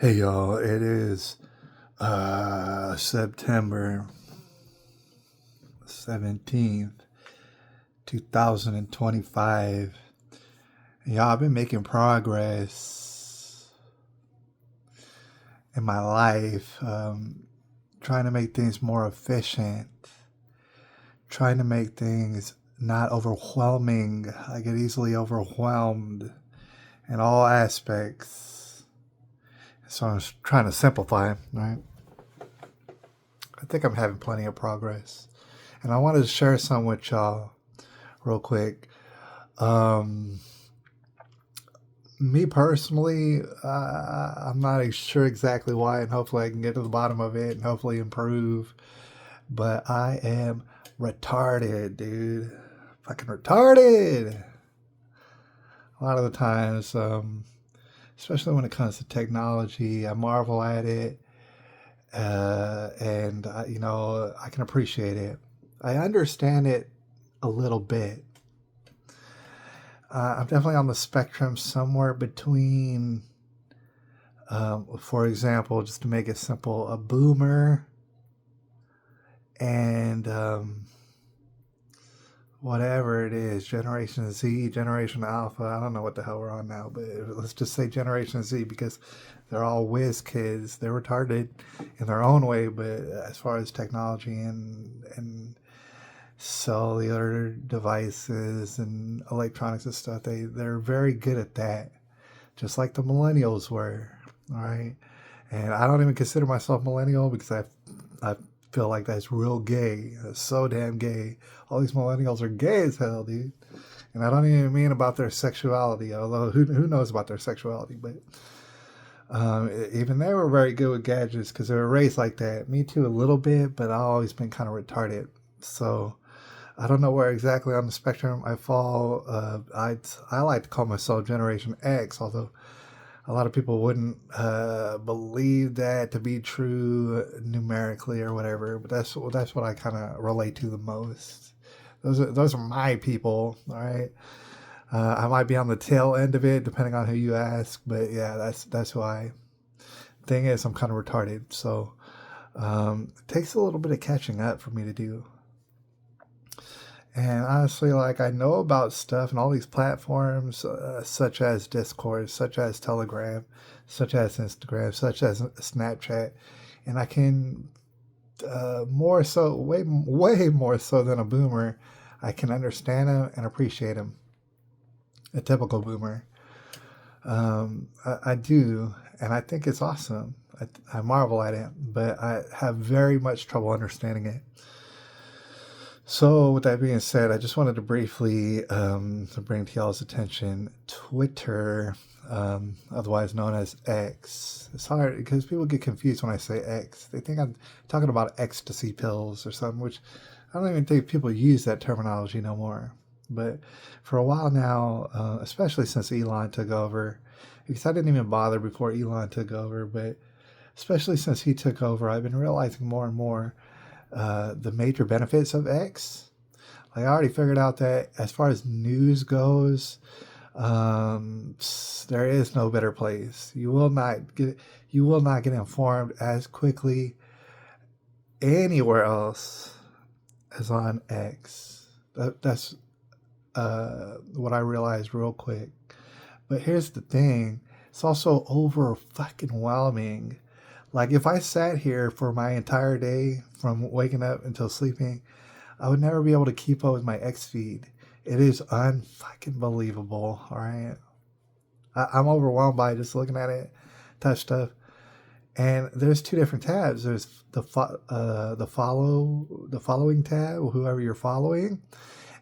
Hey y'all, it is September 17th, 2025. And y'all, I've been making progress in my life, trying to make things more efficient, trying to make things not overwhelming. I get easily overwhelmed in all aspects. So I'm trying to simplify, right? I think I'm having plenty of progress. And I wanted to share some with y'all real quick. Um, Me personally, I'm not sure exactly why, and hopefully I can get to the bottom of it and hopefully improve. But I am retarded, dude. Fucking retarded. A lot of the times, especially when it comes to technology, I marvel at it, and I can appreciate it. I understand it a little bit. I'm definitely on the spectrum somewhere between, for example, just to make it simple, a boomer and whatever it is, Generation Z, Generation Alpha. I don't know what the hell we're on now, but let's just say Generation Z because they're all whiz kids. They're retarded in their own way, but as far as technology and cellular devices and electronics and stuff, they're very good at that, just like the millennials were. All right, and I don't even consider myself millennial because I feel like that's real gay. That's so damn gay. All these millennials are gay as hell, dude. And I don't even mean about their sexuality, although who knows about their sexuality, but even they were very good with gadgets because they were raised like that. Me too, a little bit, but I've always been kind of retarded. So I don't know where exactly on the spectrum I fall. I like to call myself Generation X, although a lot of people wouldn't believe that to be true numerically or whatever. But that's what I kind of relate to the most. Those are my people. All right. I might be on the tail end of it depending on who you ask, but yeah, that's who I. Thing is, I'm kind of retarded, so it takes a little bit of catching up for me to do. And honestly, like I know about stuff and all these platforms, such as Discord, such as Telegram, such as Instagram, such as Snapchat, and I can more so, way more so than a boomer, I can understand them and appreciate them. A typical boomer, I do, and I think it's awesome. I marvel at it, but I have very much trouble understanding it. So, with that being said, I just wanted to briefly to bring to y'all's attention Twitter, otherwise known as X. It's hard because people get confused when I say X. They think I'm talking about ecstasy pills or something, which I don't even think people use that terminology no more. But for a while now, especially since Elon took over, because I didn't even bother before Elon took over, but especially since he took over, I've been realizing more and more the major benefits of X. Like I already figured out that as far as news goes, there is no better place. You will not get informed as quickly anywhere else as on X. That's what I realized real quick. But here's the thing: it's also over fucking whelming. Like if I sat here for my entire day from waking up until sleeping, I would never be able to keep up with my X feed. It is unfucking believable. All right, I'm overwhelmed by just looking at it, touch stuff. And there's two different tabs. There's the following tab, whoever you're following,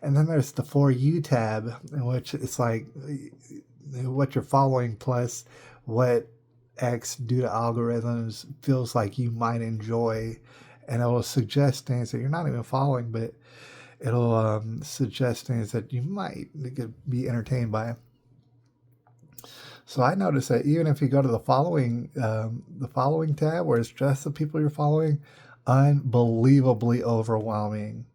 and then there's the for you tab, in which it's like what you're following plus what X, due to algorithms, feels like you might enjoy, and it will suggest things that you're not even following, but it'll suggest things that you might be entertained by. So I noticed that even if you go to the following tab, where it's just the people you're following, unbelievably overwhelming.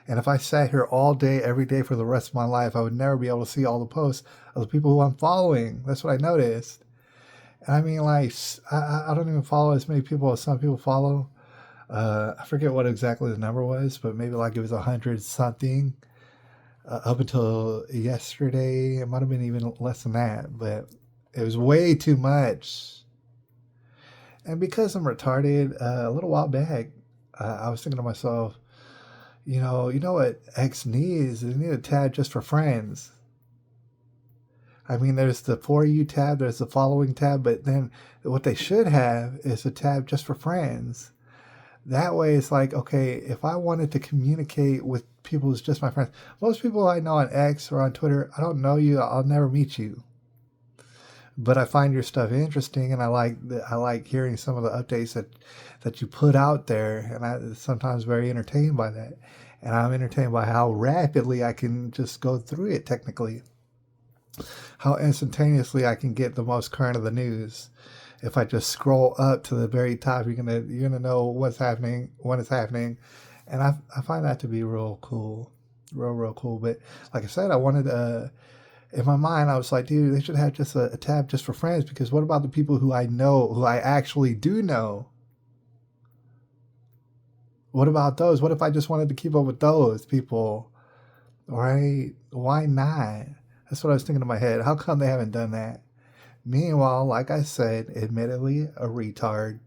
And if I sat here all day, every day for the rest of my life, I would never be able to see all the posts of the people who I'm following. That's what I noticed. I mean, like, I don't even follow as many people as some people follow. I forget what exactly the number was, but maybe like it was 100 something up until yesterday. It might have been even less than that, but it was way too much. And because I'm retarded, a little while back, I was thinking to myself, you know what X needs? They need a tab just for friends. I mean, there's the For You tab, there's the Following tab, but then what they should have is a tab just for friends. That way, it's like, okay, if I wanted to communicate with people who's just my friends, most people I know on X or on Twitter, I don't know you, I'll never meet you, but I find your stuff interesting, and I like hearing some of the updates that you put out there, and I sometimes very entertained by that, and I'm entertained by how rapidly I can just go through it technically, how instantaneously I can get the most current of the news. If I just scroll up to the very top, you're gonna know what's happening, when it's happening, and I find that to be real cool, real cool. But like I said, I wanted in my mind, I was like, dude, they should have just a tab just for friends, because what about the people who I know, who I actually do know? What about those? What if I just wanted to keep up with those people? Right? Why not? That's what I was thinking in my head. How come they haven't done that? Meanwhile, like I said, admittedly a retard.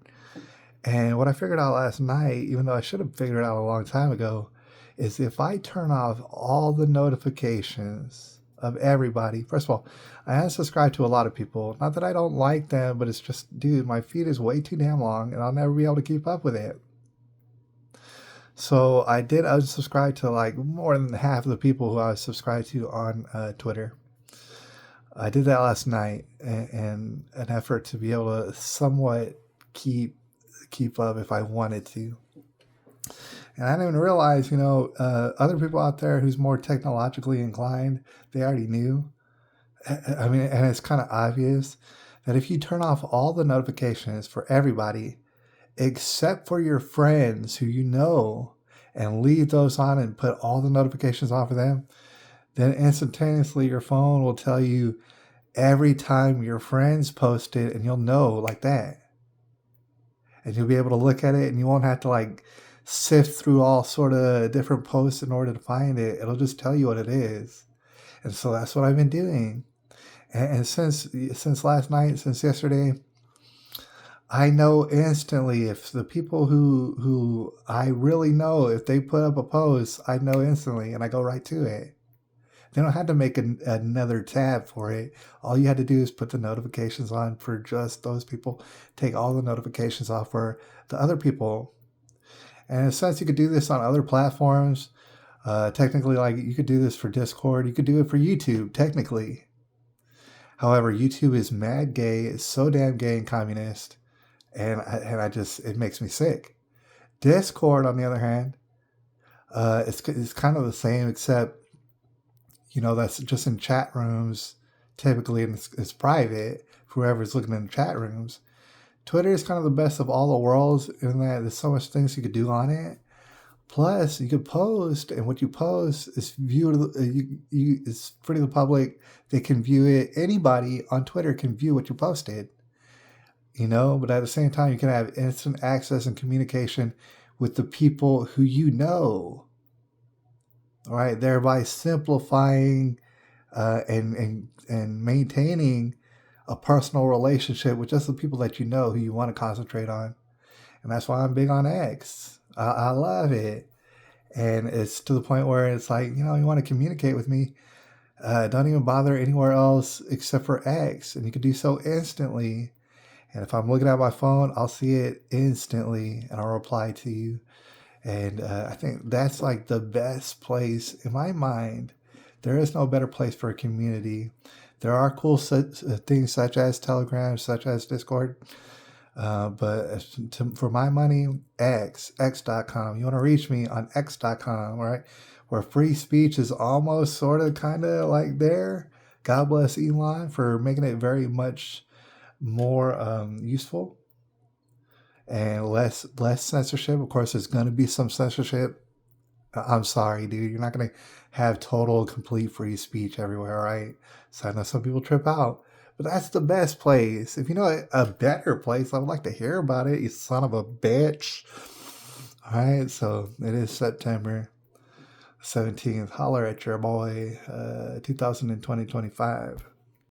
And what I figured out last night, even though I should have figured it out a long time ago, is if I turn off all the notifications of everybody, first of all, I unsubscribe to a lot of people. Not that I don't like them, but it's just, dude, my feed is way too damn long and I'll never be able to keep up with it. So I did unsubscribe to like more than half of the people who I was subscribed to on Twitter. I did that last night in an effort to be able to somewhat keep up if I wanted to. And I didn't even realize, other people out there who's more technologically inclined, they already knew. I mean, and it's kind of obvious that if you turn off all the notifications for everybody, except for your friends who you know, and leave those on and put all the notifications off of them, then instantaneously your phone will tell you every time your friends post it, and you'll know like that. And you'll be able to look at it, and you won't have to like sift through all sort of different posts in order to find it. It'll just tell you what it is. And so that's what I've been doing. And since last night, since yesterday, I know instantly if the people who I really know, if they put up a post, I know instantly, and I go right to it. They don't have to make another tab for it. All you had to do is put the notifications on for just those people. Take all the notifications off for the other people. And in a sense, you could do this on other platforms. Technically, like you could do this for Discord. You could do it for YouTube, technically. However, YouTube is mad gay. It's so damn gay and communist. And I just, it makes me sick. Discord, on the other hand, it's kind of the same, except, that's just in chat rooms, typically, and it's private for whoever's looking in the chat rooms. Twitter is kind of the best of all the worlds in that there's so much things you could do on it. Plus, you could post, and what you post is viewed. It's free to the public. They can view it. Anybody on Twitter can view what you posted. But at the same time, you can have instant access and communication with the people who you know. All right, thereby simplifying and maintaining a personal relationship with just the people that you know who you want to concentrate on. And that's why I'm big on X. I love it. And it's to the point where it's like, you want to communicate with me, don't even bother anywhere else except for X. And you can do so instantly. And if I'm looking at my phone, I'll see it instantly and I'll reply to you. And I think that's like the best place in my mind. There is no better place for a community. There are cool things such as Telegram, such as Discord. But for my money, X.com. You want to reach me on X.com, right? Where free speech is almost sort of kind of like there. God bless Elon for making it very much more useful and less censorship. Of course, there's going to be some censorship. I'm sorry, dude. You're not going to have total, complete free speech everywhere, right? So I know some people trip out, But that's the best place. If you know a better place, I would like to hear about it, you son of a bitch. All right, so it is September 17th. Holler at your boy, 2020, 2025.